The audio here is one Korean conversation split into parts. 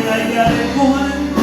날개 아래 거하는 것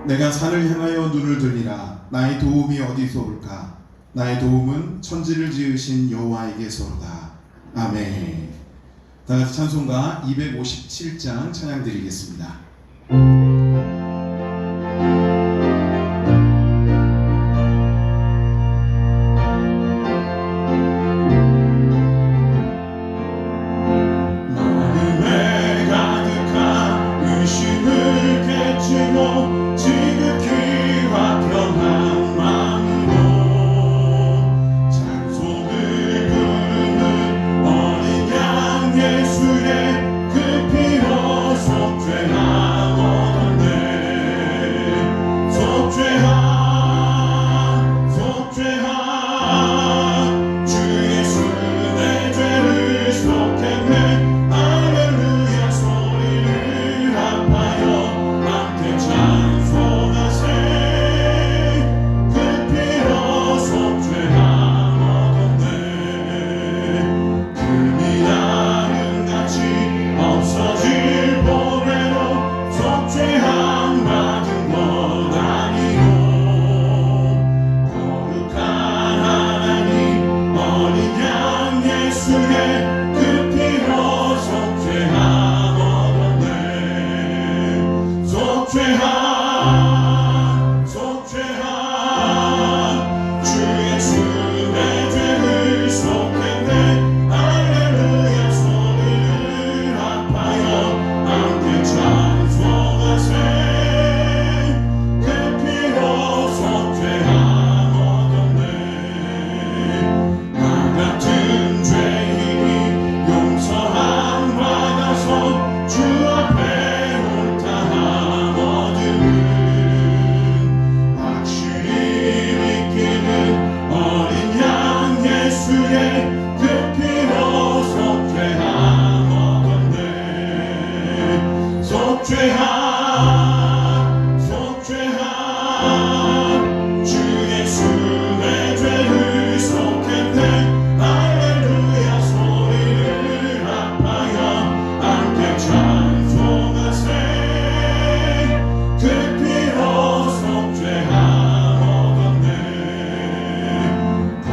내가 산을 향하여 눈을 들리라. 나의 도움이 어디서 올까? 나의 도움은 천지를 지으신 여호와에게서로다. 아멘. 다같이 찬송가 257장 찬양 드리겠습니다.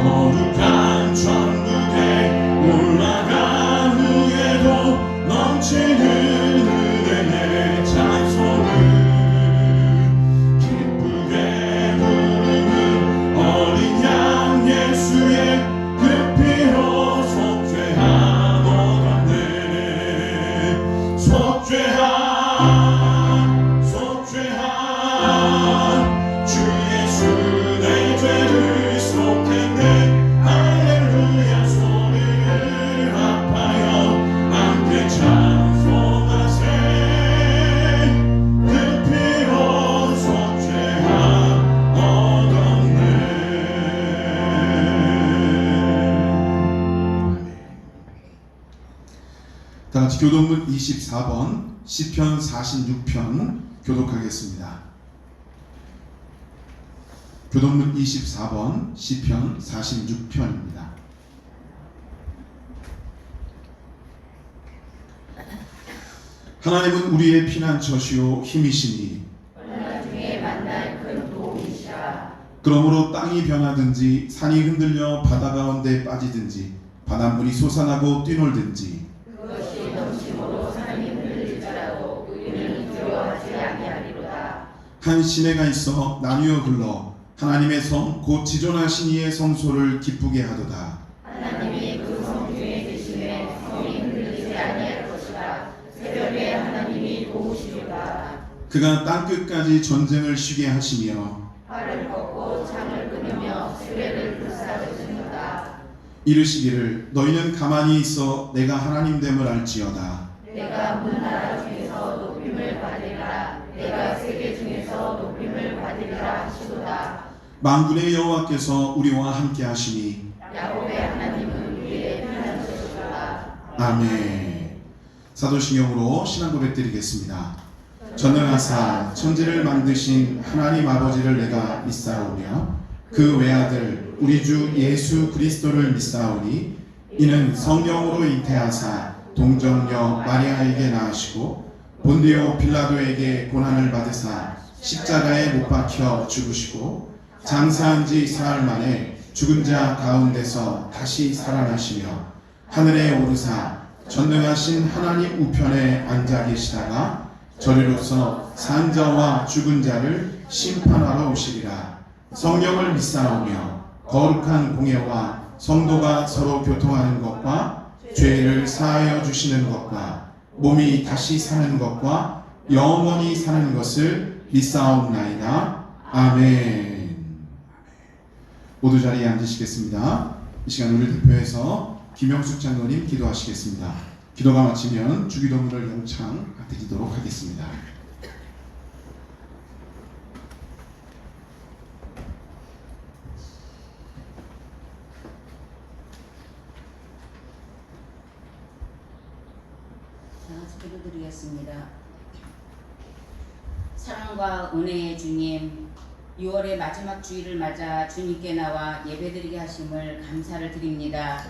거룩한 천국에 올라간 후에도 다 같이 교독문 24번 시편 46편 교독하겠습니다. 교독문 24번 시편 46편입니다. 하나님은 우리의 피난처시요 힘이시니 중에 만날 큰 도움이시라. 그러므로 땅이 변하든지 산이 흔들려 바다 가운데 빠지든지 바닷물이 솟아나고 뛰놀든지 그것이 넘침으로 산이 흔들릴지라도 우리는 두려워하지 아니하리로다. 한 시내가 있어 나뉘어 흘러 하나님의 성 곧 지존하신 이의 성소를 기쁘게 하도다. 하나님이 그 성 중에 계심에 성이 흔들리지 아니할 것이라. 새벽에 하나님이 도우시리로다. 그가 땅끝까지 전쟁을 쉬게 하시며 활을 꺾고 창을 끊으며 수레를 불사르시도다. 이르시기를 너희는 가만히 있어 내가 하나님됨을 알지어다. 내가 문나라 중에서 높임을 받으리라. 내가 세계 중에서 높임을 받으리라 하시도다. 만군의 여호와께서 우리와 함께 하시니 야곱의 하나님은 우리의 피난처시로다. 아멘. 사도신경으로 신앙 고백 드리겠습니다. 전능하사 천지를 만드신 하나님 아버지를 내가 믿사오며 그 외아들 우리 주 예수 그리스도를 믿사오니 이는 성령으로 잉태하사 동정녀 마리아에게 낳으시고 본디오 빌라도에게 고난을 받으사 십자가에 못 박혀 죽으시고 장사한 지 사흘 만에 죽은 자 가운데서 다시 살아나시며 하늘에 오르사 전능하신 하나님 우편에 앉아 계시다가 저리로서 산 자와 죽은 자를 심판하러 오시리라. 성령을 믿사오며 거룩한 공예와 성도가 서로 교통하는 것과 죄를 사하여 주시는 것과 몸이 다시 사는 것과 영원히 사는 것을 믿사옵나이다. 아멘. 모두 자리에 앉으시겠습니다. 이 시간 우리 대표해서 김영숙 장로님 기도하시겠습니다. 기도가 마치면 주기도문을 영창 드리도록 하겠습니다. 자, 기도드리겠습니다. 사랑과 은혜의 주님, 6월의 마지막 주일을 맞아 주님께 나와 예배드리게 하심을 감사를 드립니다.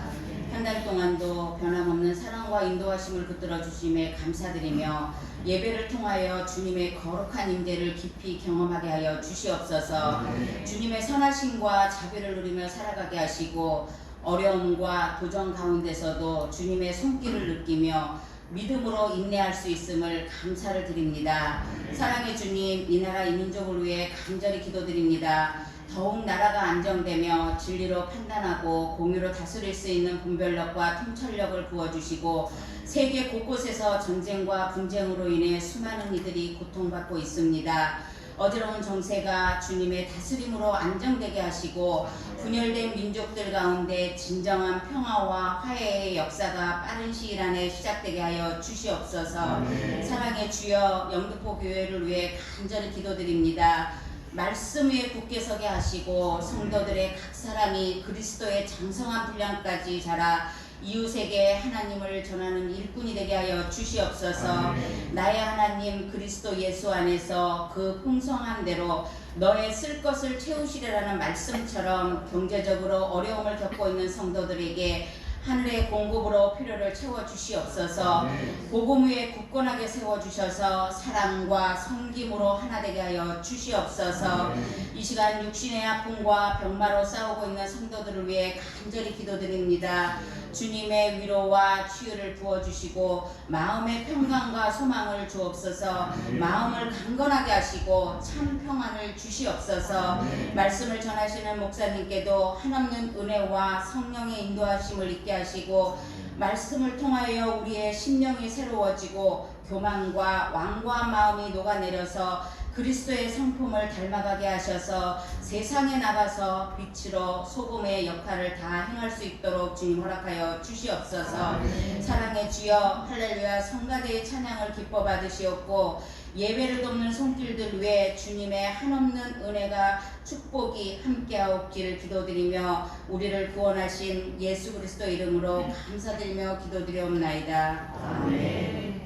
한 달 동안도 변함없는 사랑과 인도하심을 붙들어 주심에 감사드리며 예배를 통하여 주님의 거룩한 임재를 깊이 경험하게 하여 주시옵소서. 주님의 선하심과 자비를 누리며 살아가게 하시고 어려움과 도전 가운데서도 주님의 손길을 느끼며 믿음으로 인내할 수 있음을 감사를 드립니다. 사랑의 주님, 이 나라 이 민족을 위해 간절히 기도드립니다. 더욱 나라가 안정되며 진리로 판단하고 공의로 다스릴 수 있는 분별력과 통찰력을 부어주시고 세계 곳곳에서 전쟁과 분쟁으로 인해 수많은 이들이 고통받고 있습니다. 어지러운 정세가 주님의 다스림으로 안정되게 하시고 분열된 민족들 가운데 진정한 평화와 화해의 역사가 빠른 시일 안에 시작되게 하여 주시옵소서. 사랑의 주여, 영등포 교회를 위해 간절히 기도드립니다. 말씀 위에 굳게 서게 하시고 성도들의 각 사람이 그리스도의 장성한 분량까지 자라 이웃에게 하나님을 전하는 일꾼이 되게 하여 주시옵소서. 나의 하나님 그리스도 예수 안에서 그 풍성한 대로 너의 쓸 것을 채우시리라는 말씀처럼 경제적으로 어려움을 겪고 있는 성도들에게 하늘의 공급으로 필요를 채워주시옵소서. 복음 위에 굳건하게 세워주셔서 사랑과 섬김으로 하나 되게 하여 주시옵소서. 이 시간 육신의 아픔과 병마로 싸우고 있는 성도들을 위해 간절히 기도드립니다. 주님의 위로와 치유를 부어주시고 마음의 평강과 소망을 주옵소서. 마음을 강건하게 하시고 참 평안을 주시옵소서. 말씀을 전하시는 목사님께도 한없는 은혜와 성령의 인도하심을 있게 하시고 말씀을 통하여 우리의 심령이 새로워지고 교만과 완고한 마음이 녹아내려서 그리스도의 성품을 닮아가게 하셔서 세상에 나가서 빛으로 소금의 역할을 다 행할 수 있도록 주님 허락하여 주시옵소서. 사랑의 영광의 주여 할렐루야. 성가대의 찬양을 기뻐 받으시옵고 예배를 돕는 손길들 위에 주님의 한없는 은혜가 축복이 함께하옵기를 기도드리며 우리를 구원하신 예수 그리스도 이름으로 감사드리며 기도드리옵나이다. 아멘.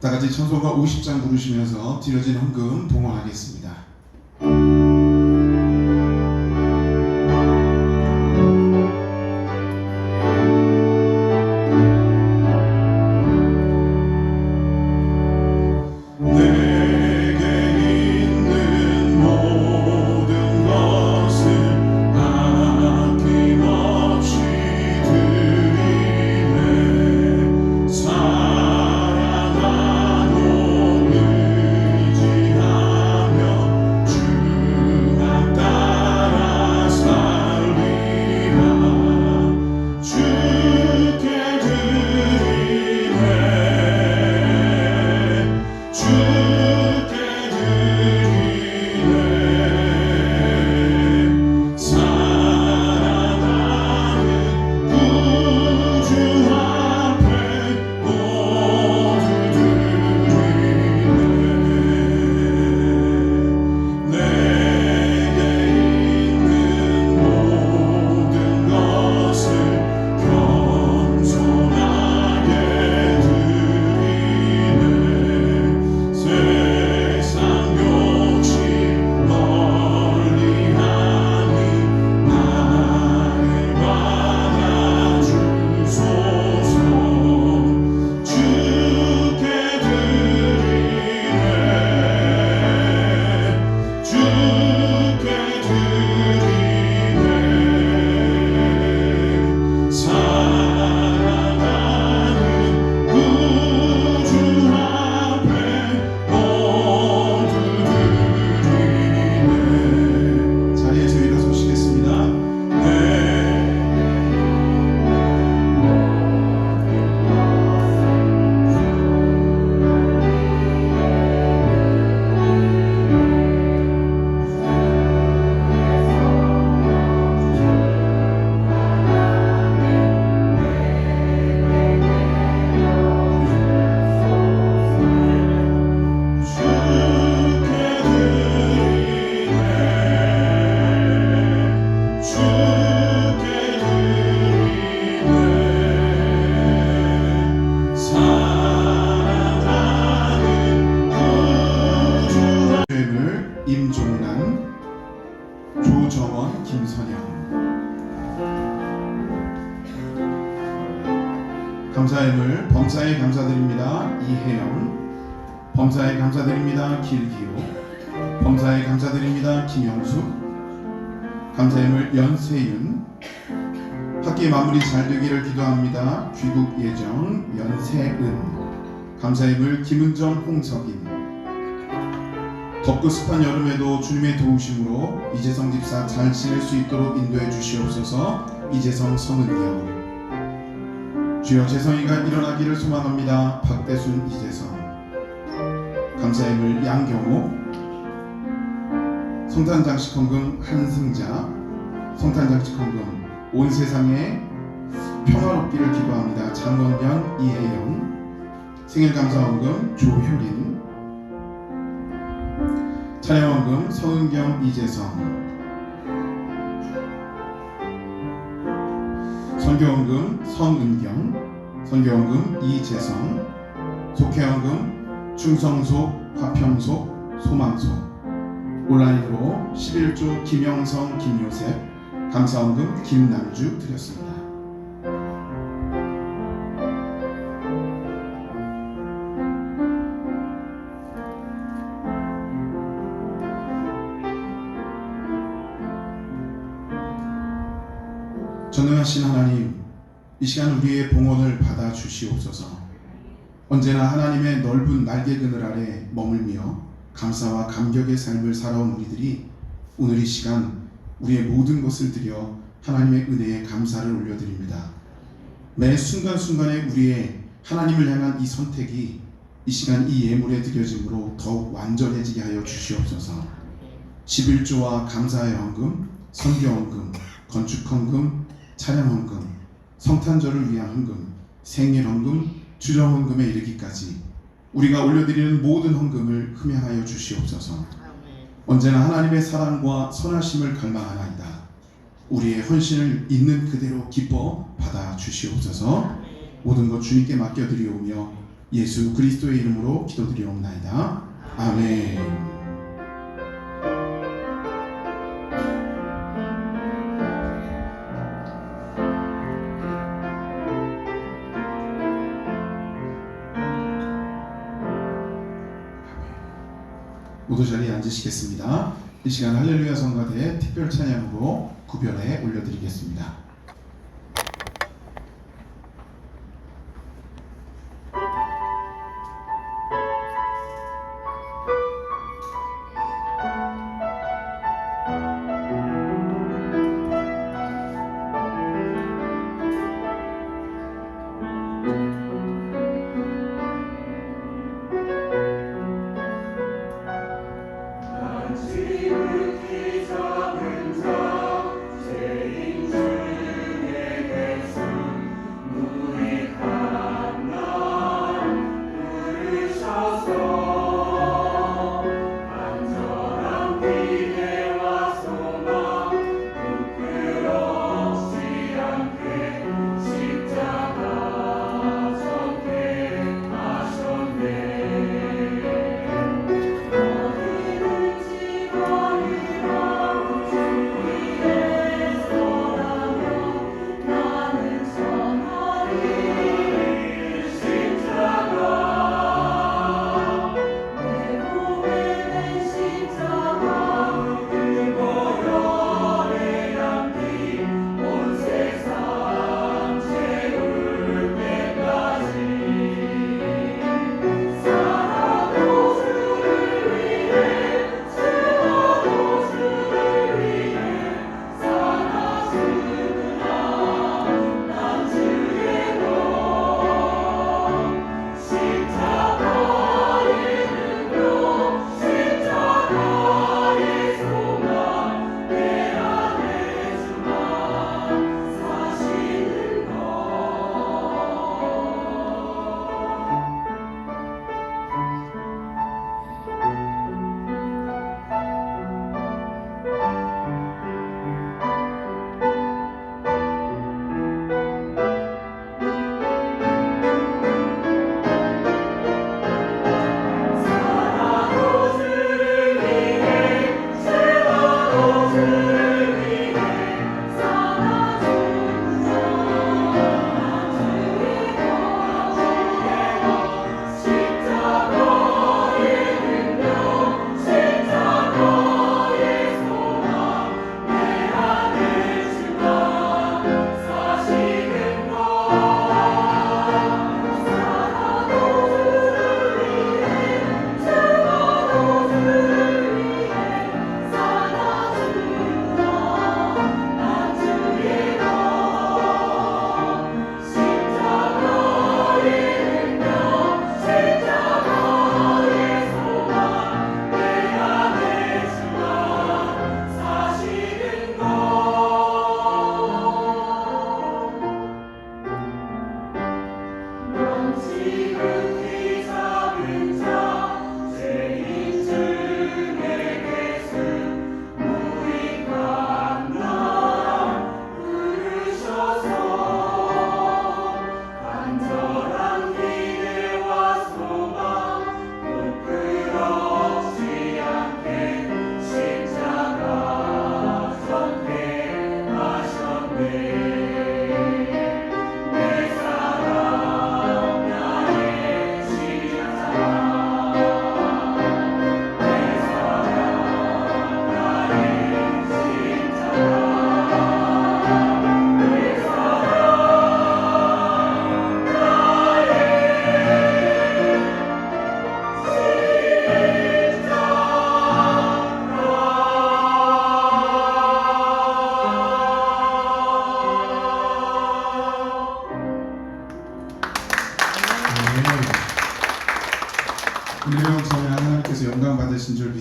다같이 찬송가 50장 부르시면서 드려진 헌금 봉헌하겠습니다. 임종란, 조정원, 김선영. 감사함을 범사에 감사드립니다. 이혜영. 범사에 감사드립니다. 길기호. 범사에 감사드립니다. 김영수. 감사임을 연세윤. 학기 마무리 잘 되기를 기도합니다. 귀국 예정 연세은. 감사임을 김은정 홍석인. 덥고 습한 여름에도 주님의 도우심으로 이재성 집사 잘 지낼 수 있도록 인도해 주시옵소서. 이재성 성은경. 주여 재성이가 일어나기를 소망합니다. 박대순 이재성. 감사임을 양경호. 성탄장식 헌금 한승자. 성탄장식 헌금 온 세상에 평화롭기를 기도합니다. 장원영 이혜영. 생일감사헌금 조효린. 찬양헌금 서은경 이재성. 선교헌금 성은경. 선교헌금 이재성. 속회헌금 충성속 화평속 소망속. 온라인으로 11조 김영성 김요셉. 감사헌금 김남주 드렸습니다. 전능하신 하나님, 이 시간 우리의 봉헌을 받아 주시옵소서. 언제나 하나님의 넓은 날개 그늘 아래 머물며 감사와 감격의 삶을 살아온 우리들이 오늘 이 시간 우리의 모든 것을 드려 하나님의 은혜에 감사를 올려드립니다. 매 순간순간에 우리의 하나님을 향한 이 선택이 이 시간 이 예물에 드려짐으로 더욱 완전해지게 하여 주시옵소서. 11조와 감사의 헌금, 선교헌금, 건축헌금, 찬양헌금, 성탄절을 위한 헌금, 생일헌금, 주정헌금에 이르기까지 우리가 올려드리는 모든 헌금을 흠양하여 주시옵소서. 언제나 하나님의 사랑과 선하심을 갈망하나이다. 우리의 헌신을 있는 그대로 기뻐 받아 주시옵소서. 모든 것 주님께 맡겨드리오며 예수 그리스도의 이름으로 기도드리옵나이다. 아멘. 모두 자리에 앉으시겠습니다. 이 시간 할렐루야 성가대의 특별 찬양으로 구별해 올려드리겠습니다. 지극히 작은 자 죄인 주의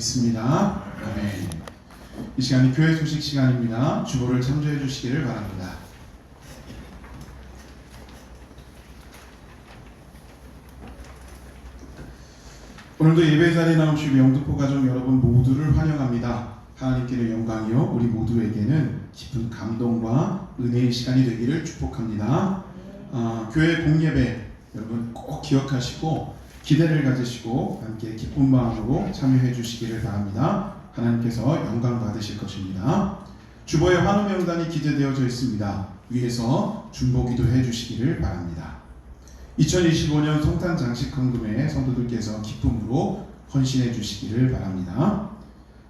믿습니다. 아멘. 이 시간이 교회 소식 시간입니다. 주보를 참조해 주시기를 바랍니다. 오늘도 예배 자리에 나오신 영등포 가족 여러분 모두를 환영합니다. 하나님께는 영광이요 우리 모두에게는 깊은 감동과 은혜의 시간이 되기를 축복합니다. 교회 공예배 여러분 꼭 기억하시고 기대를 가지시고 함께 기쁜 마음으로 참여해 주시기를 바랍니다. 하나님께서 영광 받으실 것입니다. 주보에 환호 명단이 기재되어져 있습니다. 위에서 중보기도 해 주시기를 바랍니다. 2025년 성탄 장식 헌금에 성도들께서 기쁨으로 헌신해 주시기를 바랍니다.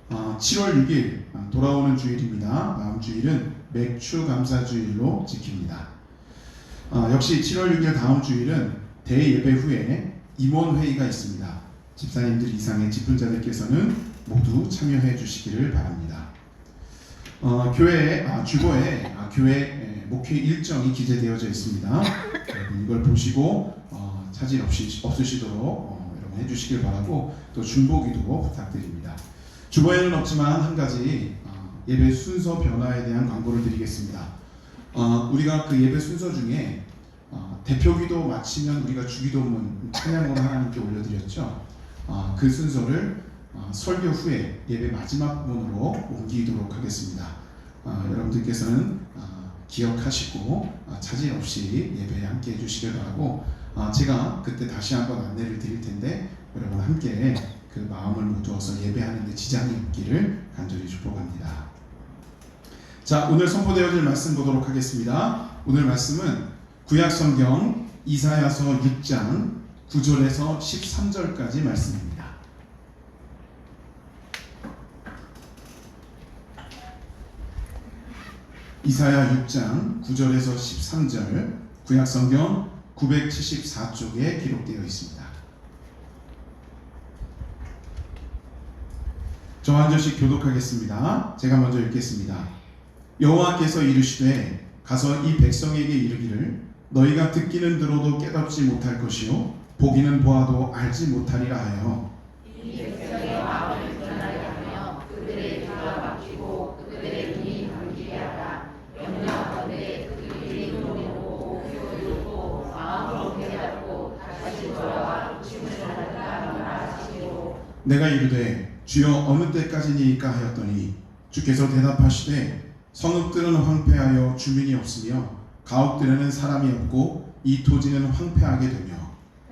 7월 6일 돌아오는 주일입니다. 다음 주일은 맥주 감사 주일로 지킵니다. 역시 7월 6일 다음 주일은 대예배 후에 임원회의가 있습니다. 집사님들 이상의 집훈자들께서는 모두 참여해 주시기를 바랍니다. 주보에 교회 목회 일정이 기재되어져 있습니다. 여러분 이걸 보시고 차질 없으시도록 여러분 해주시길 바라고 또 중보기도 부탁드립니다. 주보에는 없지만 한 가지 예배 순서 변화에 대한 광고를 드리겠습니다. 우리가 그 예배 순서 중에 대표기도 마치면 우리가 주기도문 찬양으로 하나님께 올려드렸죠. 그 순서를 설교 후에 예배 마지막 부분으로 옮기도록 하겠습니다. 여러분들께서는 기억하시고 차질 없이 예배에 함께 해주시길 바라고 제가 그때 다시 한번 안내를 드릴 텐데 여러분 함께 그 마음을 모두어서 예배하는 데 지장이 없기를 간절히 축복합니다. 자, 오늘 선포되어질 말씀 보도록 하겠습니다. 오늘 말씀은 구약성경 이사야서 6장 9절에서 13절까지 말씀입니다. 이사야 6장 9절에서 13절 구약성경 974쪽에 기록되어 있습니다. 저 한 절씩 교독하겠습니다. 제가 먼저 읽겠습니다. 여호와께서 이르시되 가서 이 백성에게 이르기를 너희가 듣기는 들어도 깨닫지 못할 것이요 보기는 보아도 알지 못하리라 하여 이 백성의 마음을 불안하게 하며 그들의 귀가 막히고 그들의 눈이 감기게 하라. 염려하건대 그들이 눈을 보고 귀를 듣고 마음으로 깨닫고 다시 돌아와 고침을 받으라 하노라 하시니로. 내가 이르되 주여 어느 때까지니까 하였더니 주께서 대답하시되 성읍들은 황폐하여 주민이 없으며 가옥들에는 사람이 없고 이 토지는 황폐하게 되며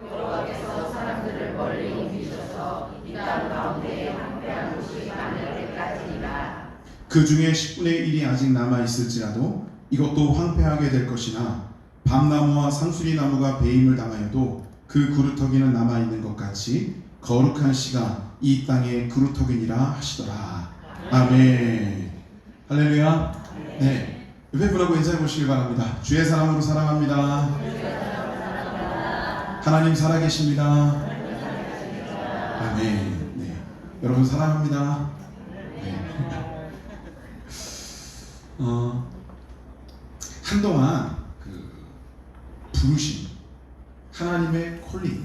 여호와께서 사람들을 멀리 옮기셔서 이 땅 가운데 황폐한 곳이 많을 때까지니라. 그 중에 10분의 1이 아직 남아 있을지라도 이것도 황폐하게 될 것이나 밤나무와 상수리 나무가 배임을 당하여도 그 그루터기는 남아 있는 것 같이 거룩한 씨가 이 땅의 그루터기니라 하시더라. 아멘. 할렐루야. 네, 옆에 분하고 인사해 보시길 바랍니다. 주의 사랑으로 사랑합니다. 하나님 살아계십니다. 아멘. 네, 여러분 사랑합니다. 네. 한동안 그 부르심, 하나님의 콜링,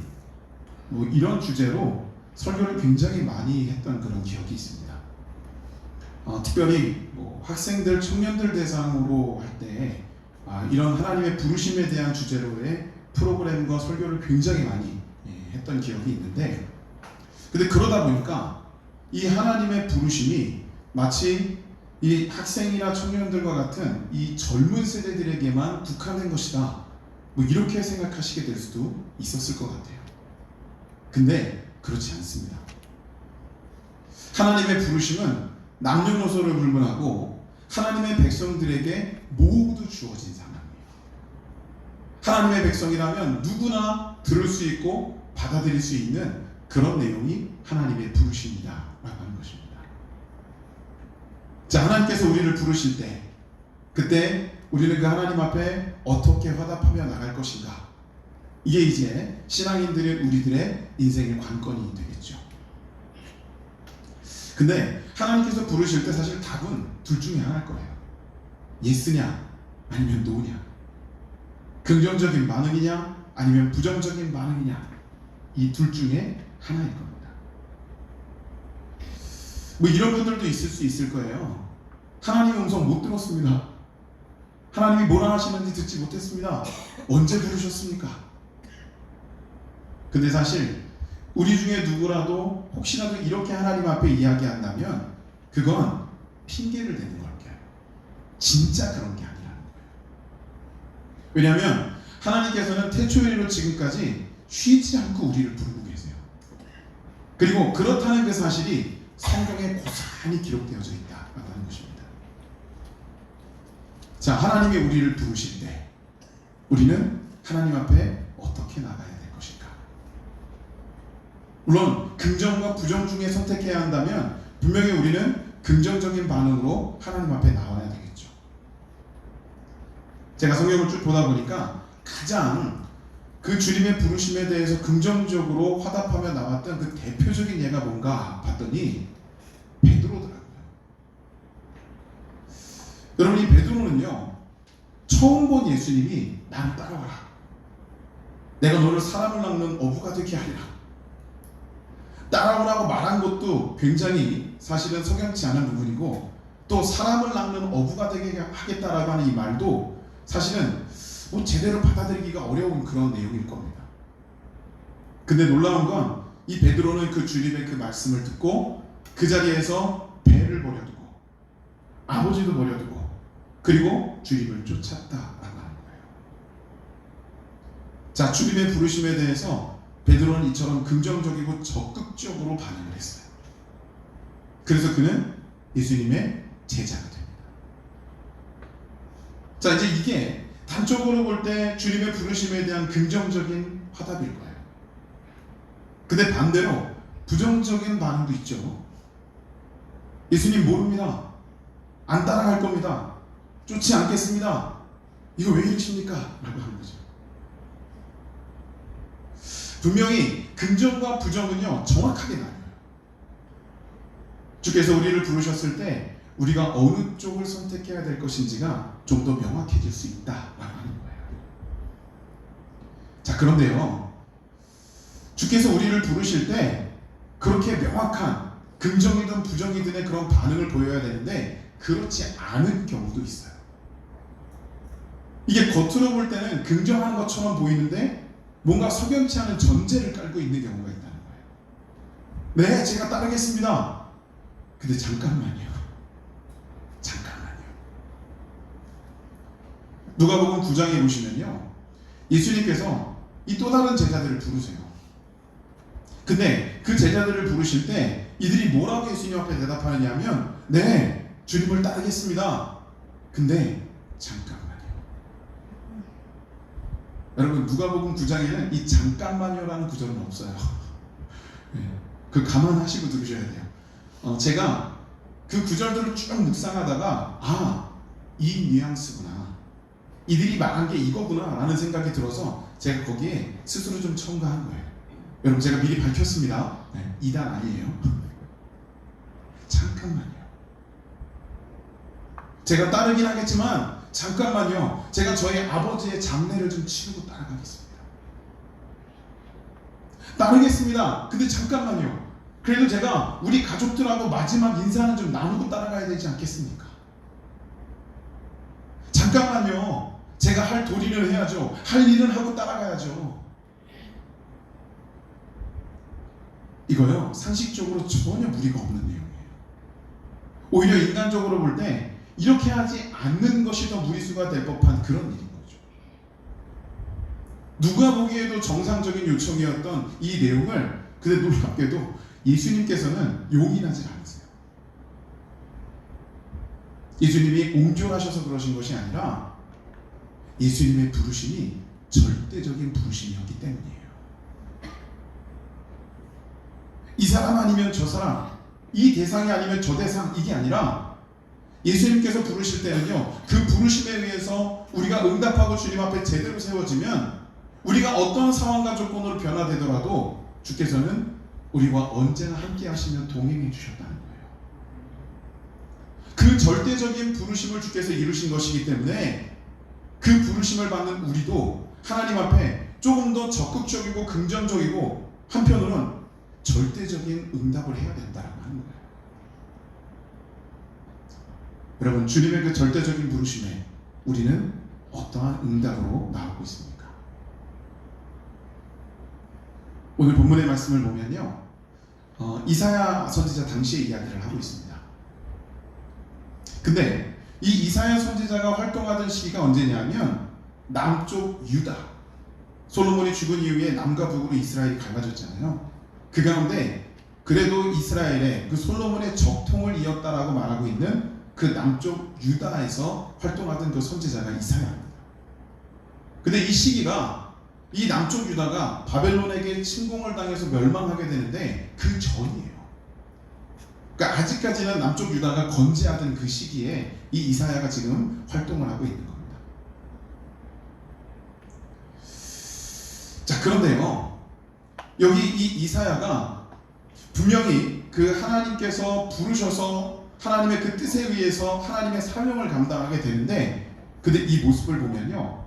뭐 이런 주제로 설교를 굉장히 많이 했던 그런 기억이 있습니다. 특별히 뭐 학생들, 청년들 대상으로 할 때 이런 하나님의 부르심에 대한 주제로의 프로그램과 설교를 굉장히 많이 했던 기억이 있는데, 근데 그러다 보니까 이 하나님의 부르심이 마치 이 학생이나 청년들과 같은 이 젊은 세대들에게만 국한된 것이다, 뭐 이렇게 생각하시게 될 수도 있었을 것 같아요. 근데 그렇지 않습니다. 하나님의 부르심은 남녀노소를 불문하고 하나님의 백성들에게 모두 주어진 사명이에요. 하나님의 백성이라면 누구나 들을 수 있고 받아들일 수 있는 그런 내용이 하나님의 부르심이다 라고 하는 것입니다. 자, 하나님께서 우리를 부르실 때 그때 우리는 그 하나님 앞에 어떻게 화답하며 나갈 것인가, 이게 이제 신앙인들의 우리들의 인생의 관건이 되겠죠. 근데 하나님께서 부르실 때 사실 답은 둘 중에 하나일 거예요. 예스냐 아니면 노냐, 긍정적인 반응이냐 아니면 부정적인 반응이냐, 이 둘 중에 하나일 겁니다. 뭐 이런 분들도 있을 수 있을 거예요. 하나님의 음성 못 들었습니다. 하나님이 뭐라 하시는지 듣지 못했습니다. 언제 부르셨습니까? 근데 사실 우리 중에 누구라도 혹시라도 이렇게 하나님 앞에 이야기한다면 그건 핑계를 대는 걸게요. 진짜 그런 게 아니라는 거예요. 왜냐하면 하나님께서는 태초일로 지금까지 쉬지 않고 우리를 부르고 계세요. 그리고 그렇다는 그 사실이 성경에 고스란히 기록되어져 있다라는 것입니다. 자, 하나님이 우리를 부르실 때 우리는 하나님 앞에 어떻게 나가야 될 것인가? 물론 긍정과 부정 중에 선택해야 한다면 분명히 우리는 긍정적인 반응으로 하나님 앞에 나와야 되겠죠. 제가 성경을 쭉 보다 보니까 가장 그 주님의 부르심에 대해서 긍정적으로 화답하며 나왔던 그 대표적인 예가 뭔가 봤더니 베드로더라고요. 여러분, 이 베드로는요, 처음 본 예수님이 나를 따라와라, 내가 너를 사람을 낚는 어부가 되게 하리라, 따라오라고 말한 것도 굉장히 사실은 석연치 않은 부분이고, 또 사람을 낚는 어부가 되게 하겠다라고 하는 이 말도 사실은 뭐 제대로 받아들이기가 어려운 그런 내용일 겁니다. 근데 놀라운 건 이 베드로는 그 주님의 그 말씀을 듣고 그 자리에서 배를 버려두고 아버지도 버려두고 그리고 주님을 쫓았다라고 하는 거예요. 자, 주님의 부르심에 대해서 베드로는 이처럼 긍정적이고 적극적으로 반응을 했어요. 그래서 그는 예수님의 제자가 됩니다. 자, 이제 이게 단적으로 볼 때 주님의 부르심에 대한 긍정적인 화답일 거예요. 근데 반대로 부정적인 반응도 있죠. 예수님 모릅니다. 안 따라갈 겁니다. 쫓지 않겠습니다. 이거 왜 이러십니까? 라고 하는 거죠. 분명히 긍정과 부정은요, 정확하게 나뉘어요. 주께서 우리를 부르셨을 때 우리가 어느 쪽을 선택해야 될 것인지가 좀 더 명확해질 수 있다라고 하는 거예요. 자, 그런데요, 주께서 우리를 부르실 때 그렇게 명확한 긍정이든 부정이든의 그런 반응을 보여야 되는데 그렇지 않은 경우도 있어요. 이게 겉으로 볼 때는 긍정한 것처럼 보이는데 뭔가 석연치 않은 전제를 깔고 있는 경우가 있다는 거예요. 네, 제가 따르겠습니다. 근데 잠깐만요. 누가복음 9장에 보시면요, 예수님께서 이 또 다른 제자들을 부르세요. 근데 그 제자들을 부르실 때 이들이 뭐라고 예수님 앞에 대답하느냐 하면, 네, 주님을 따르겠습니다. 근데 잠깐만요. 여러분, 누가복음 9장에는 이 잠깐만요라는 구절은 없어요. 그 감안하시고 들으셔야 돼요. 제가 그 구절들을 쭉 묵상하다가 이 뉘앙스구나, 이들이 말한 게 이거구나 라는 생각이 들어서 제가 거기에 스스로 좀 첨가한 거예요. 여러분, 제가 미리 밝혔습니다. 네, 이단 아니에요. 잠깐만요. 제가 따르긴 하겠지만 잠깐만요. 제가 저희 아버지의 장례를 좀 치르고 따라가겠습니다. 따르겠습니다. 근데 잠깐만요. 그래도 제가 우리 가족들하고 마지막 인사는 좀 나누고 따라가야 되지 않겠습니까? 잠깐만요. 제가 할 도리를 해야죠. 할 일은 하고 따라가야죠. 이거요, 상식적으로 전혀 무리가 없는 내용이에요. 오히려 인간적으로 볼 때 이렇게 하지 않는 것이 더 무리수가 될 법한 그런 일인 거죠. 누가 보기에도 정상적인 요청이었던 이 내용을, 근데 놀랍게도 예수님께서는 용인하지 않으세요. 예수님이 옹졸하셔서 그러신 것이 아니라 예수님의 부르심이 절대적인 부르심이었기 때문이에요. 이 사람 아니면 저 사람, 이 대상이 아니면 저 대상, 이게 아니라 예수님께서 부르실 때는요, 그 부르심에 의해서 우리가 응답하고 주님 앞에 제대로 세워지면 우리가 어떤 상황과 조건으로 변화되더라도 주께서는 우리와 언제나 함께 하시면 동행해 주셨다는 거예요. 그 절대적인 부르심을 주께서 이루신 것이기 때문에 그 부르심을 받는 우리도 하나님 앞에 조금 더 적극적이고 긍정적이고 한편으로는 절대적인 응답을 해야 된다는 거예요. 여러분, 주님의 그 절대적인 부르심에 우리는 어떠한 응답으로 나오고 있습니까? 오늘 본문의 말씀을 보면요, 이사야 선지자 당시의 이야기를 하고 있습니다. 근데 이 이사야 선지자가 활동하던 시기가 언제냐면 남쪽 유다, 솔로몬이 죽은 이후에 남과 북으로 이스라엘이 갈라졌잖아요. 그 가운데 그래도 이스라엘의 그 솔로몬의 적통을 이었다라고 말하고 있는 그 남쪽 유다에서 활동하던 그 선지자가 이사야입니다. 근데 이 시기가 이 남쪽 유다가 바벨론에게 침공을 당해서 멸망하게 되는데 그 전이에요. 그러니까 아직까지는 남쪽 유다가 건재하던 그 시기에 이 이사야가 지금 활동을 하고 있는 겁니다. 자, 그런데요, 여기 이 이사야가 분명히 그 하나님께서 부르셔서 하나님의 그 뜻에 의해서 하나님의 사명을 감당하게 되는데, 근데 이 모습을 보면요,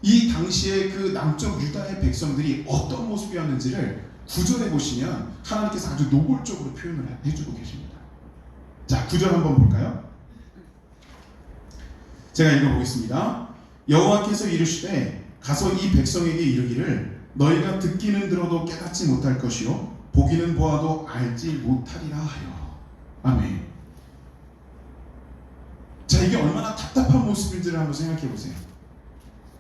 이 당시에 그 남쪽 유다의 백성들이 어떤 모습이었는지를 9절에 보시면 하나님께서 아주 노골적으로 표현을 해주고 계십니다. 자, 9절 한번 볼까요? 제가 읽어보겠습니다. 여호와께서 이르시되 가서 이 백성에게 이르기를 너희가 듣기는 들어도 깨닫지 못할 것이요 보기는 보아도 알지 못하리라 하여. 아멘. 자, 이게 얼마나 답답한 모습인지를 한번 생각해 보세요.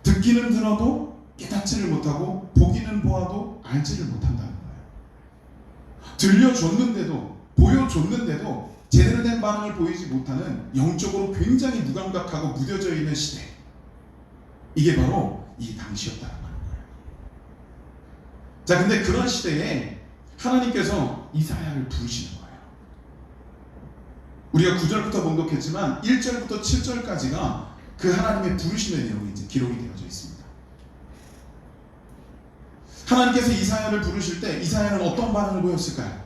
듣기는 들어도 깨닫지를 못하고 보기는 보아도 알지를 못한다는 거예요. 들려줬는데도 보여줬는데도 제대로 된 반응을 보이지 못하는, 영적으로 굉장히 무감각하고 무뎌져 있는 시대, 이게 바로 이 당시였다는 거예요. 자, 근데 그런 시대에 하나님께서 이사야를 부르시는 거예요. 우리가 9절부터 봉독했지만 1절부터 7절까지가 그 하나님의 부르심의 내용이 이제 기록이 되어져 있습니다. 하나님께서 이사야를 부르실 때 이사야는 어떤 반응을 보였을까요?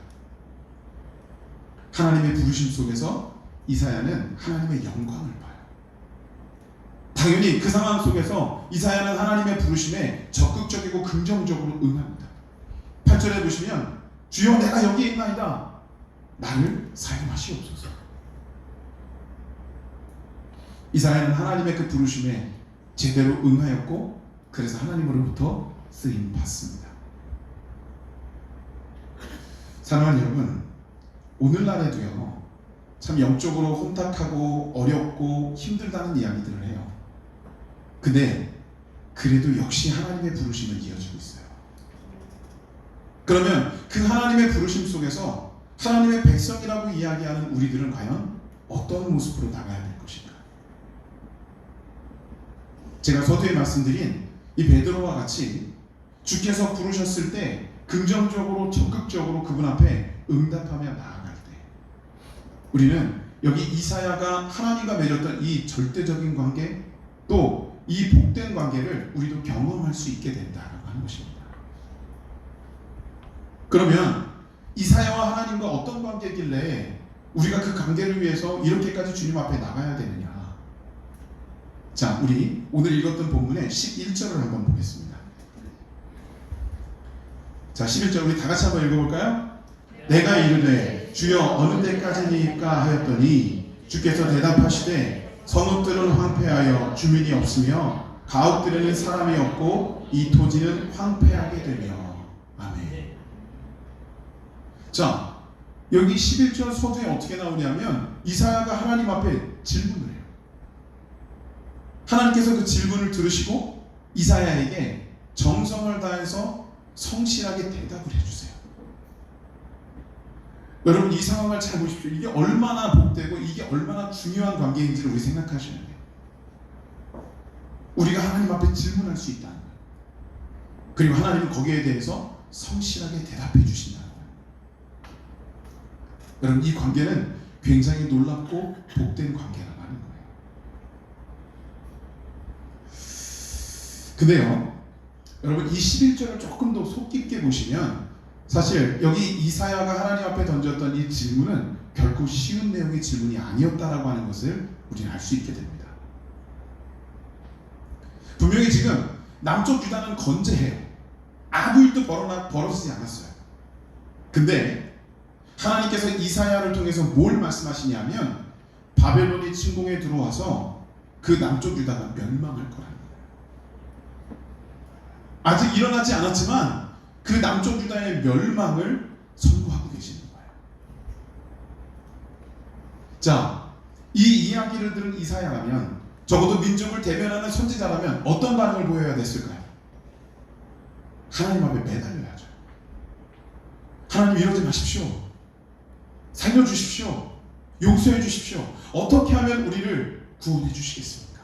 하나님의 부르심 속에서 이사야는 하나님의 영광을 봐요. 당연히 그 상황 속에서 이사야는 하나님의 부르심에 적극적이고 긍정적으로 응합니다. 8절에 보시면 주여 내가 여기 있나이다, 나를 사용하시옵소서. 이사야는 하나님의 그 부르심에 제대로 응하였고, 그래서 하나님으로부터 쓰임 받습니다. 사랑하는 여러분, 오늘날에도요, 참 영적으로 혼탁하고 어렵고 힘들다는 이야기들을 해요. 근데 그래도 역시 하나님의 부르심을 이어주고 있어요. 그러면 그 하나님의 부르심 속에서 하나님의 백성이라고 이야기하는 우리들은 과연 어떤 모습으로 나가야 될 것인가? 제가 서두에 말씀드린 이 베드로와 같이 주께서 부르셨을 때 긍정적으로 적극적으로 그분 앞에 응답하며 나아갈 때, 우리는 여기 이사야가 하나님과 맺었던 이 절대적인 관계, 또 이 복된 관계를 우리도 경험할 수 있게 된다라고 하는 것입니다. 그러면 이사야와 하나님과 어떤 관계길래 우리가 그 관계를 위해서 이렇게까지 주님 앞에 나가야 되느냐? 자, 우리 오늘 읽었던 본문의 11절을 한번 보겠습니다. 자, 11절 우리 다 같이 한번 읽어볼까요? 내가 이르되 주여 어느 때까지니까 하였더니 주께서 대답하시되 성읍들은 황폐하여 주민이 없으며 가옥들에는 사람이 없고 이 토지는 황폐하게 되며. 아멘. 자, 여기 11절 서두에 어떻게 나오냐면 이사야가 하나님 앞에 질문을 해요. 하나님께서 그 질문을 들으시고 이사야에게 정성을 다해서 성실하게 대답을 해주세요. 여러분, 이 상황을 잘 보십시오. 이게 얼마나 복되고 이게 얼마나 중요한 관계인지를 우리 생각하셔야 돼요. 우리가 하나님 앞에 질문할 수 있다는 거예요. 그리고 하나님은 거기에 대해서 성실하게 대답해 주신다는 거예요. 여러분, 이 관계는 굉장히 놀랍고 복된 관계라고 하는 거예요. 근데요, 여러분, 이 11절을 조금 더 속 깊게 보시면 사실 여기 이사야가 하나님 앞에 던졌던 이 질문은 결코 쉬운 내용의 질문이 아니었다라고 하는 것을 우리는 알 수 있게 됩니다. 분명히 지금 남쪽 유다는 건재해요. 아무 일도 벌어지지 않았어요. 근데 하나님께서 이사야를 통해서 뭘 말씀하시냐면 바벨론이 침공에 들어와서 그 남쪽 유다가 멸망할 거라는 거예요. 아직 일어나지 않았지만 그 남쪽 유다의 멸망을 선고하고 계시는 거예요. 자, 이 이야기를 들은 이사야라면, 적어도 민족을 대변하는 선지자라면 어떤 반응을 보여야 됐을까요? 하나님 앞에 매달려야죠. 하나님 이러지 마십시오. 살려주십시오. 용서해 주십시오. 어떻게 하면 우리를 구원해 주시겠습니까?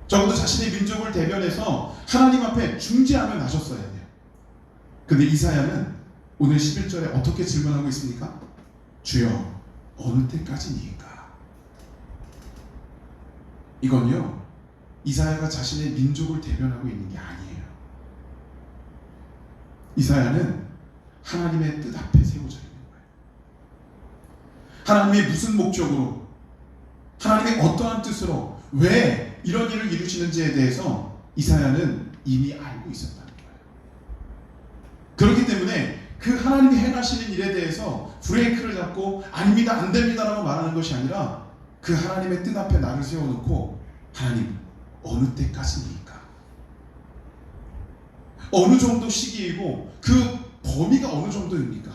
적어도 자신의 민족을 대변해서 하나님 앞에 중재하며 나셨어야 돼요. 근데 이사야는 오늘 11절에 어떻게 질문하고 있습니까? 주여, 어느 때까지니까? 이건요, 이사야가 자신의 민족을 대변하고 있는 게 아니에요. 이사야는 하나님의 뜻 앞에 세워져 있는 거예요. 하나님의 무슨 목적으로, 하나님의 어떠한 뜻으로, 왜 이런 일을 이루시는지에 대해서 이사야는 이미 알고 있었다는 거예요. 그렇기 때문에 그 하나님이 행하시는 일에 대해서 브레이크를 잡고 아닙니다, 안 됩니다라고 말하는 것이 아니라 그 하나님의 뜻 앞에 나를 세워놓고, 하나님 어느 때까지입니까? 어느 정도 시기이고 그 범위가 어느 정도입니까?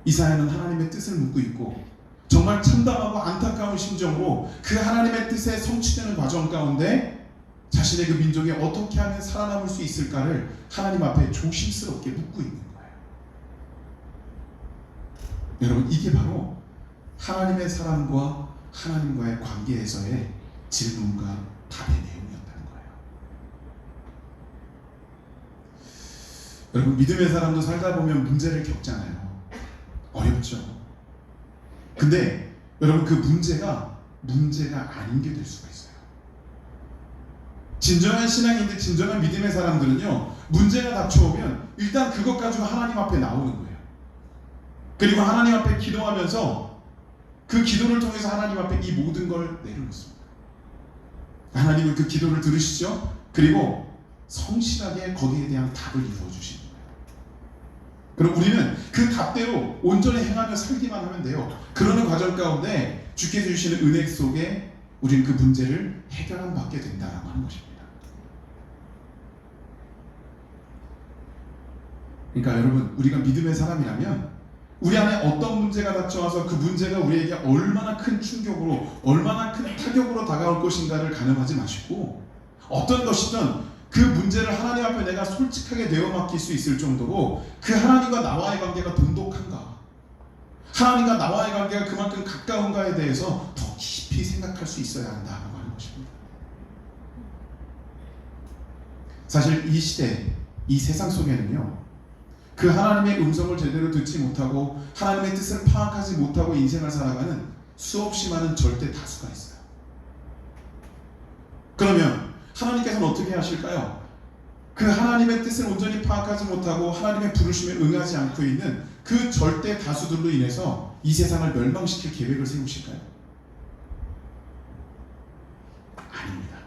이사야는 하나님의 뜻을 묻고 있고, 정말 참담하고 안타까운 심정으로 그 하나님의 뜻에 성취되는 과정 가운데 자신의 그 민족이 어떻게 하면 살아남을 수 있을까를 하나님 앞에 조심스럽게 묻고 있는 거예요. 여러분, 이게 바로 하나님의 사람과 하나님과의 관계에서의 질문과 답의 내용이었다는 거예요. 여러분, 믿음의 사람도 살다 보면 문제를 겪잖아요. 어렵죠. 근데 여러분, 그 문제가 아닌 게 될 수가 있어요. 진정한 신앙인들, 진정한 믿음의 사람들은요, 문제가 닥쳐오면 일단 그것 가지고 하나님 앞에 나오는 거예요. 그리고 하나님 앞에 기도하면서 그 기도를 통해서 하나님 앞에 이 모든 걸 내려놓습니다. 하나님은 그 기도를 들으시죠? 그리고 성실하게 거기에 대한 답을 이루어 주시는 거예요. 그럼 우리는 그 답대로 온전히 행하며 살기만 하면 돼요. 그러는 과정 가운데 주께서 주시는 은혜 속에 우리는 그 문제를 해결함 받게 된다라고 하는 것입니다. 그러니까 여러분, 우리가 믿음의 사람이라면 우리 안에 어떤 문제가 닥쳐와서 그 문제가 우리에게 얼마나 큰 충격으로, 얼마나 큰 타격으로 다가올 것인가를 가늠하지 마시고, 어떤 것이든 그 문제를 하나님 앞에 내가 솔직하게 내어 맡길 수 있을 정도로 그 하나님과 나와의 관계가 돈독한가, 하나님과 나와의 관계가 그만큼 가까운가에 대해서 더 깊이 생각할 수 있어야 한다고 하는 것입니다. 사실 이 시대, 이 세상 속에는요, 그 하나님의 음성을 제대로 듣지 못하고 하나님의 뜻을 파악하지 못하고 인생을 살아가는 수없이 많은 절대 다수가 있어요. 그러면 하나님께서는 어떻게 하실까요? 그 하나님의 뜻을 온전히 파악하지 못하고 하나님의 부르심에 응하지 않고 있는 그 절대 다수들로 인해서 이 세상을 멸망시킬 계획을 세우실까요? 아닙니다.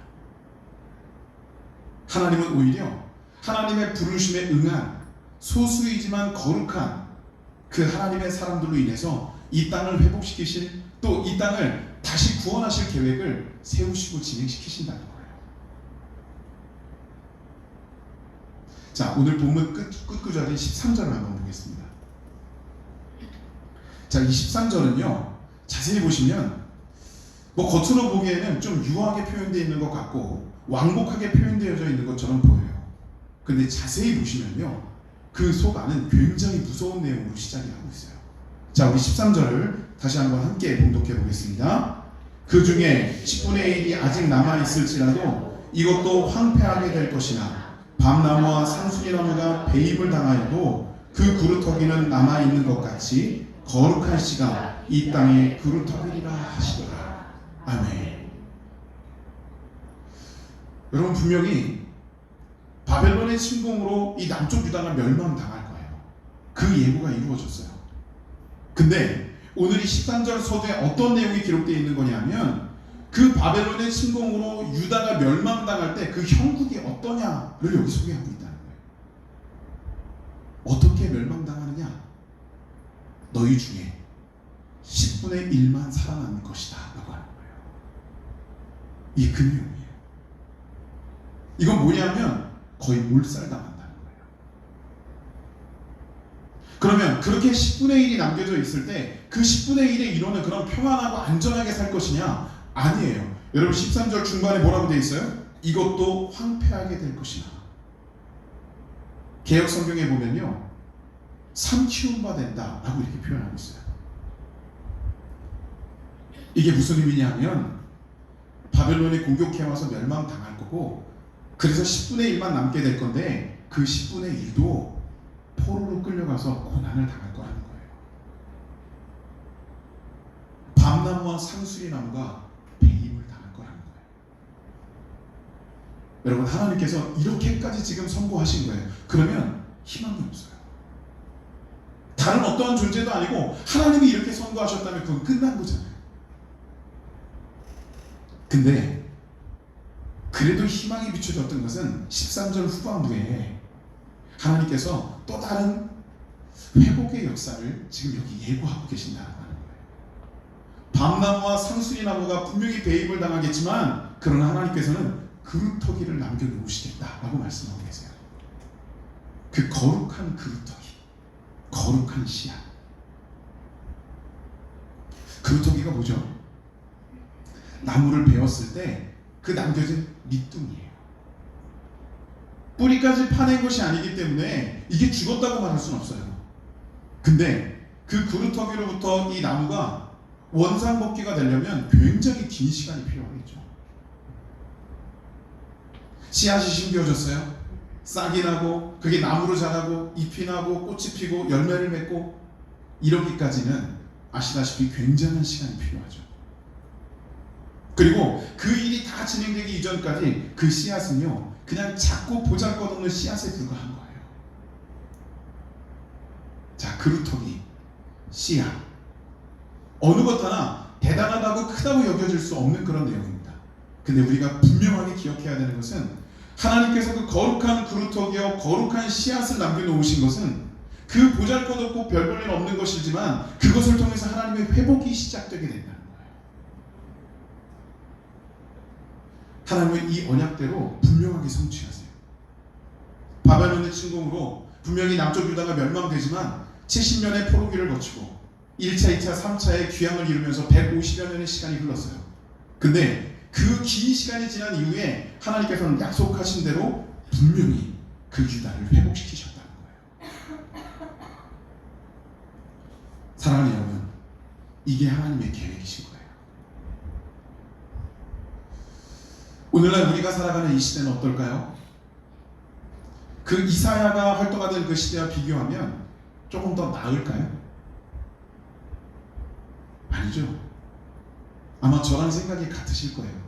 하나님은 오히려 하나님의 부르심에 응한 소수이지만 거룩한 그 하나님의 사람들로 인해서 이 땅을 회복시키실, 또 이 땅을 다시 구원하실 계획을 세우시고 진행시키신다는 거예요. 자, 오늘 본문 끝구절인 13절을 한번 보겠습니다. 자, 이 13절은요, 자세히 보시면 뭐 겉으로 보기에는 좀 유하게 표현되어 있는 것 같고 완곡하게 표현되어져 있는 것처럼 보여요. 근데 자세히 보시면요, 그 속 안은 굉장히 무서운 내용으로 시작이 하고 있어요. 자, 우리 13절을 다시 한번 함께 봉독해 보겠습니다. 그 중에 10분의 1이 아직 남아있을지라도 이것도 황폐하게 될 것이나 밤나무와 상수리나무가 배임을 당하여도 그 그루터기는 남아있는 것 같이 거룩한 씨가 이 땅에 그루터기리라 하시더라. 아멘. 여러분, 분명히 바벨론의 침공으로 이 남쪽 유다가 멸망당할 거예요. 그 예고가 이루어졌어요. 근데 오늘 이 13절 서두에 어떤 내용이 기록되어 있는 거냐면, 그 바벨론의 침공으로 유다가 멸망당할 때 그 형국이 어떠냐를 여기 소개하고 있다는 거예요. 어떻게 멸망당하느냐? 너희 중에 10분의 1만 살아남을 것이다 라고 하는 거예요. 이게 그 내용이에요. 이건 뭐냐면 거의 몰살당한다는 거예요. 그러면 그렇게 10분의 1이 남겨져 있을 때 그 10분의 1의 인원은 그럼 평안하고 안전하게 살 것이냐? 아니에요. 여러분 13절 중반에 뭐라고 되어 있어요? 이것도 황폐하게 될 것이나. 개역 성경에 보면요, 삼키운 바 된다 라고 이렇게 표현하고 있어요. 이게 무슨 의미냐면 바벨론이 공격해와서 멸망당할 거고, 그래서 10분의 1만 남게 될 건데 그 10분의 1도 포로로 끌려가서 고난을 당할 거라는 거예요. 밤나무와 상수리나무가 배임을 당할 거라는 거예요. 여러분, 하나님께서 이렇게까지 지금 선고하신 거예요. 그러면 희망이 없어요. 다른 어떠한 존재도 아니고 하나님이 이렇게 선고하셨다면 그건 끝난 거잖아요. 근데 그래도 희망이 비춰졌던 것은 13절 후반부에 하나님께서 또 다른 회복의 역사를 지금 여기 예고하고 계신다는 거예요. 밤나무와 상수리나무가 분명히 배임을 당하겠지만 그러나 하나님께서는 그루터기를 남겨놓으시겠다라고 말씀하고 계세요. 그 거룩한 그루터기, 거룩한 씨앗. 그루터기가 뭐죠? 나무를 베었을 때 그 남겨진 밑둥이에요. 뿌리까지 파낸 것이 아니기 때문에 이게 죽었다고 말할 수는 없어요. 근데 그 그루터기로부터 이 나무가 원상복귀가 되려면 굉장히 긴 시간이 필요하겠죠. 씨앗이 심겨졌어요. 싹이 나고 그게 나무로 자라고 잎이 나고 꽃이 피고 열매를 맺고 이러기까지는 아시다시피 굉장한 시간이 필요하죠. 그리고 그 일이 다 진행되기 이전까지 그 씨앗은요, 그냥 작고 보잘것없는 씨앗에 불과한 거예요. 자, 그루터기, 씨앗, 어느 것 하나 대단하다고 크다고 여겨질 수 없는 그런 내용입니다. 근데 우리가 분명하게 기억해야 되는 것은 하나님께서 그 거룩한 그루터기와 거룩한 씨앗을 남겨놓으신 것은 그 보잘것없고 별 볼 일 없는 것이지만 그것을 통해서 하나님의 회복이 시작되게 된다는 거예요. 하나님은 이 언약대로 분명하게 성취하세요. 바벨론의 침공으로 분명히 남쪽 유다가 멸망되지만 70년의 포로기를 거치고 1차, 2차, 3차의 귀향을 이루면서 150여 년의 시간이 흘렀어요. 근데 그 긴 시간이 지난 이후에 하나님께서는 약속하신 대로 분명히 그 유다를 회복시키셨다는 거예요. 사랑하는 여러분, 이게 하나님의 계획이신 거예요. 오늘날 우리가 살아가는 이 시대는 어떨까요? 그 이사야가 활동하던 그 시대와 비교하면 조금 더 나을까요? 아니죠. 아마 저랑 생각이 같으실 거예요.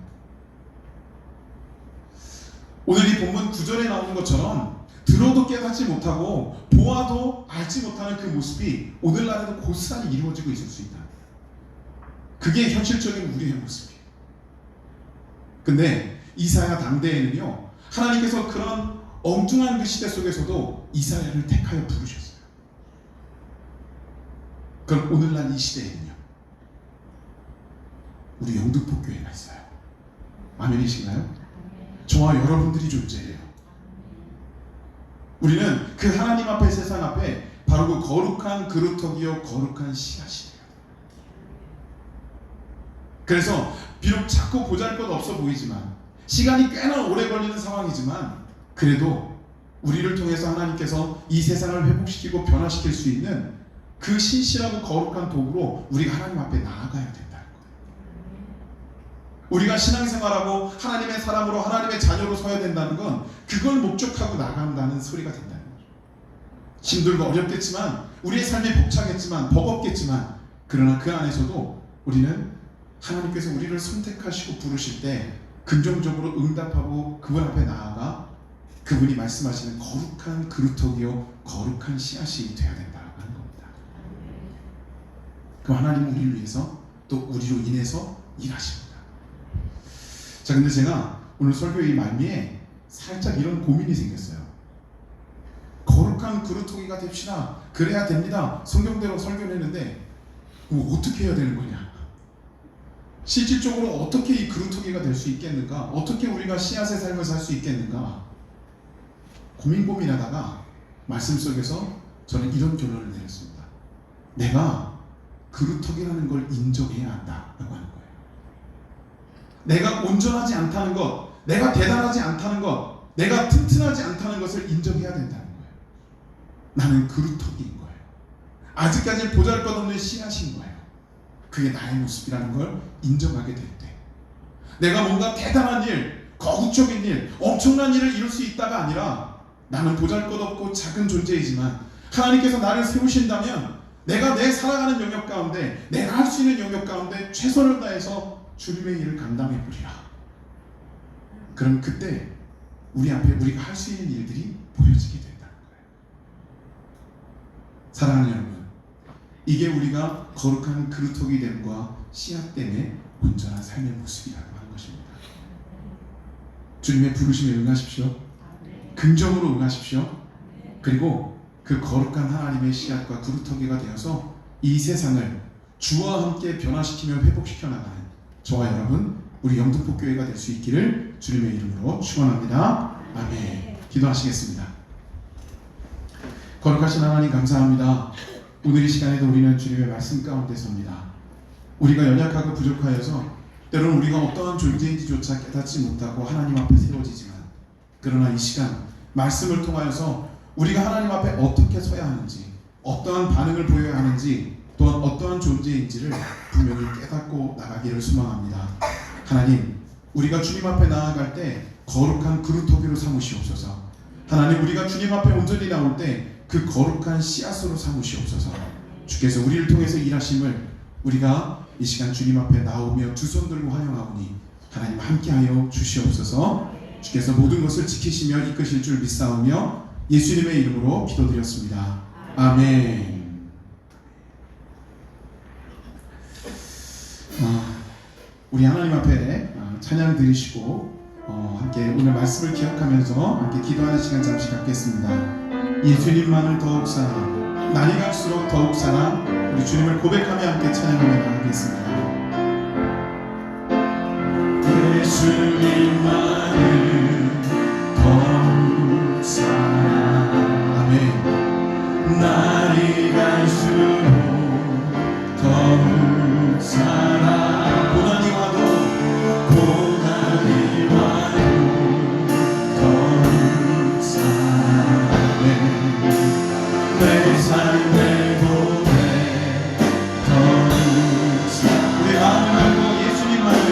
오늘 이 본문 9절에 나오는 것처럼 들어도 깨닫지 못하고 보아도 알지 못하는 그 모습이 오늘날에도 고스란히 이루어지고 있을 수 있다. 그게 현실적인 우리의 모습이에요. 근데 이사야 당대에는요, 하나님께서 그런 엉뚱한 그 시대 속에서도 이사야를 택하여 부르셨어요. 그럼 오늘날 이 시대에는요, 우리 영등포교회가 있어요. 아멘이신가요? 저와 여러분들이 존재해요. 우리는 그 하나님 앞에, 세상 앞에 바로 그 거룩한 그루터기요 거룩한 씨앗이에요. 그래서 비록 자꾸 보잘것 없어 보이지만, 시간이 꽤나 오래 걸리는 상황이지만, 그래도 우리를 통해서 하나님께서 이 세상을 회복시키고 변화시킬 수 있는 그 신실하고 거룩한 도구로 우리가 하나님 앞에 나아가야 된다는 거예요. 우리가 신앙생활하고 하나님의 사람으로, 하나님의 자녀로 서야 된다는 건 그걸 목적하고 나간다는 소리가 된다는 거죠. 힘들고 어렵겠지만, 우리의 삶이 벅차겠지만, 버겁겠지만, 그러나 그 안에서도 우리는 하나님께서 우리를 선택하시고 부르실 때 긍정적으로 응답하고 그분 앞에 나아가 그분이 말씀하시는 거룩한 그루터기요 거룩한 씨앗이 되어야 된다고 하는 겁니다. 그 하나님은 우리를 위해서 또 우리로 인해서 일하십니다. 자, 근데 제가 오늘 설교의 말미에 살짝 이런 고민이 생겼어요. 거룩한 그루터기가 됩시다, 그래야 됩니다, 성경대로 설교를 했는데 그럼 어떻게 해야 되는 거냐? 실질적으로 어떻게 이 그루터기가 될 수 있겠는가? 어떻게 우리가 씨앗의 삶을 살 수 있겠는가? 고민하다가 말씀 속에서 저는 이런 결론을 내렸습니다. 내가 그루터기라는 걸 인정해야 한다라고 하는 거예요. 내가 온전하지 않다는 것, 내가 대단하지 않다는 것, 내가 튼튼하지 않다는 것을 인정해야 된다는 거예요. 나는 그루터기인 거예요. 아직까지 보잘것없는 씨앗인 거예요. 그게 나의 모습이라는 걸 인정하게 될 때, 내가 뭔가 대단한 일, 거국적인 일, 엄청난 일을 이룰 수 있다가 아니라 나는 보잘것없고 작은 존재이지만 하나님께서 나를 세우신다면 내가 내 살아가는 영역 가운데, 내가 할 수 있는 영역 가운데 최선을 다해서 주님의 일을 감당해 보리라. 그럼 그때 우리 앞에 우리가 할 수 있는 일들이 보여지게 된다는 거예요. 사랑하는 여러분, 이게 우리가 거룩한 그루터기 됨과 씨앗됨의 온전한 삶의 모습이라고 하는 것입니다. 주님의 부르심에 응하십시오. 긍정으로 응하십시오. 그리고 그 거룩한 하나님의 씨앗과 그루터기가 되어서 이 세상을 주와 함께 변화시키며 회복시켜 나가는 저와 여러분, 우리 영등포교회가 될 수 있기를 주님의 이름으로 축원합니다. 아멘. 기도하시겠습니다. 거룩하신 하나님 감사합니다. 오늘 이 시간에도 우리는 주님의 말씀 가운데 섭니다. 우리가 연약하고 부족하여서 때로는 우리가 어떠한 존재인지조차 깨닫지 못하고 하나님 앞에 세워지지만, 그러나 이 시간 말씀을 통하여서 우리가 하나님 앞에 어떻게 서야 하는지, 어떠한 반응을 보여야 하는지, 또한 어떠한 존재인지를 분명히 깨닫고 나가기를 소망합니다. 하나님, 우리가 주님 앞에 나아갈 때 거룩한 그루터기로 삼으시옵소서. 하나님, 우리가 주님 앞에 온전히 나올 때 그 거룩한 씨앗으로 삼으시옵소서. 주께서 우리를 통해서 일하심을 우리가 이 시간 주님 앞에 나오며 두 손 들고 환영하오니 하나님 함께하여 주시옵소서. 주께서 모든 것을 지키시며 이끄실 줄 믿사오며 예수님의 이름으로 기도드렸습니다. 아멘. 우리 하나님 앞에 찬양 드리시고 함께 오늘 말씀을 기억하면서 함께 기도하는 시간 잠시 갖겠습니다. 예수님만을 더욱 사랑, 날이 갈수록 더욱 사랑, 우리 주님을 고백하며 함께 찬양하며 나가겠습니다. 예수님만을 더욱 사랑, 아멘. 날이 갈수록 더욱 사랑, 고난이 와도 더욱 사랑, 내 삶의 고백 더욱 사랑. 우리 마음을 열고 예수님만을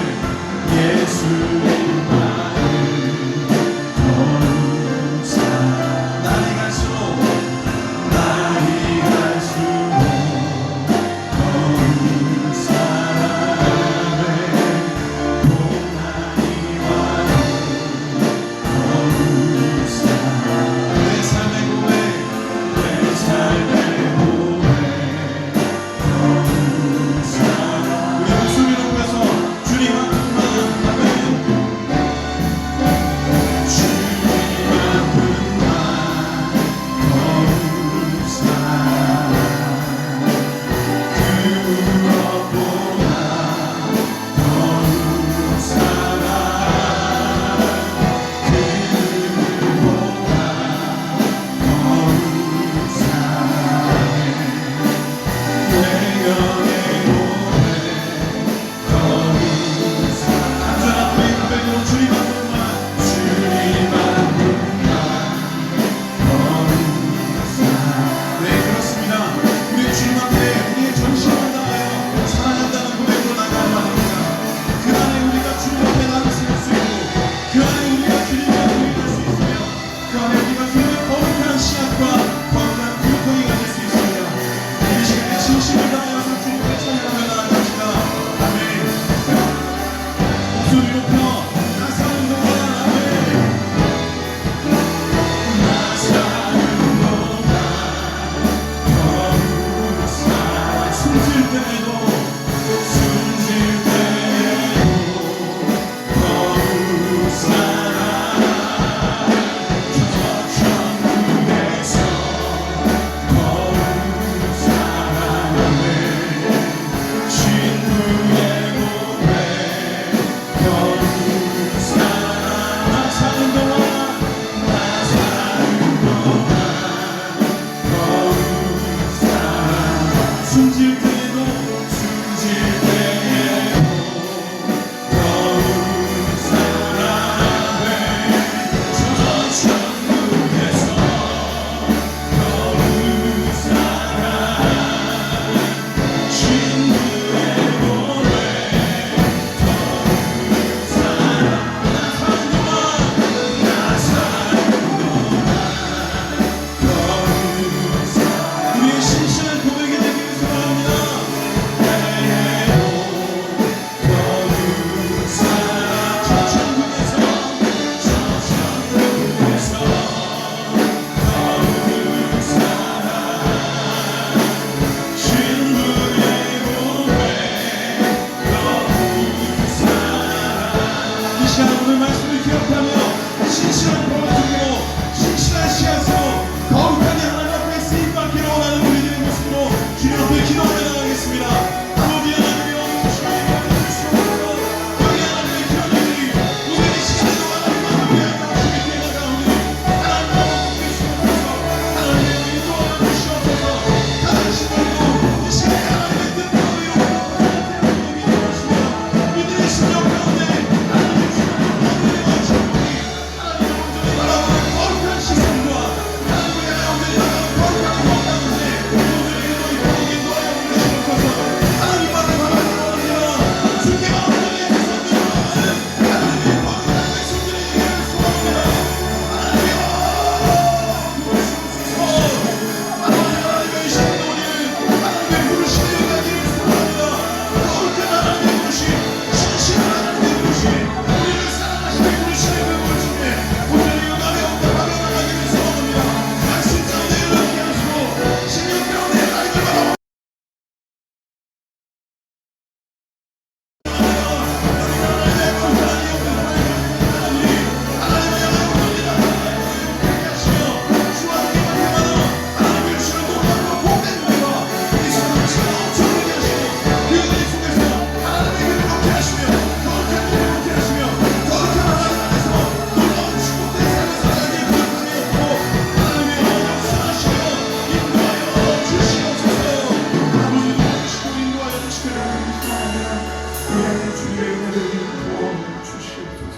주의 은혜를 부어 주시옵소서.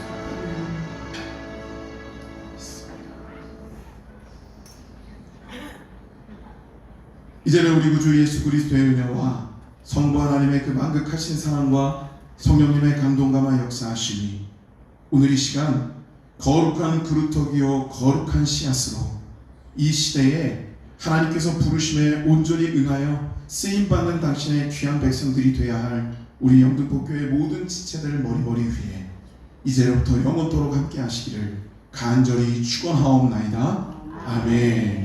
이제는 우리 구주 예수 그리스도의 은혜와 성부 하나님의 그 만극하신 사랑과 성령님의 감동감화 역사하심이 오늘 이 시간 거룩한 그루터기요 거룩한 씨앗으로 이 시대에 하나님께서 부르심에 온전히 응하여 쓰임받는 당신의 귀한 백성들이 되어야 할 우리 영등포교회 모든 지체들 머리머리 위에 이제로부터 영원토록 함께 하시기를 간절히 축원하옵나이다. 아멘.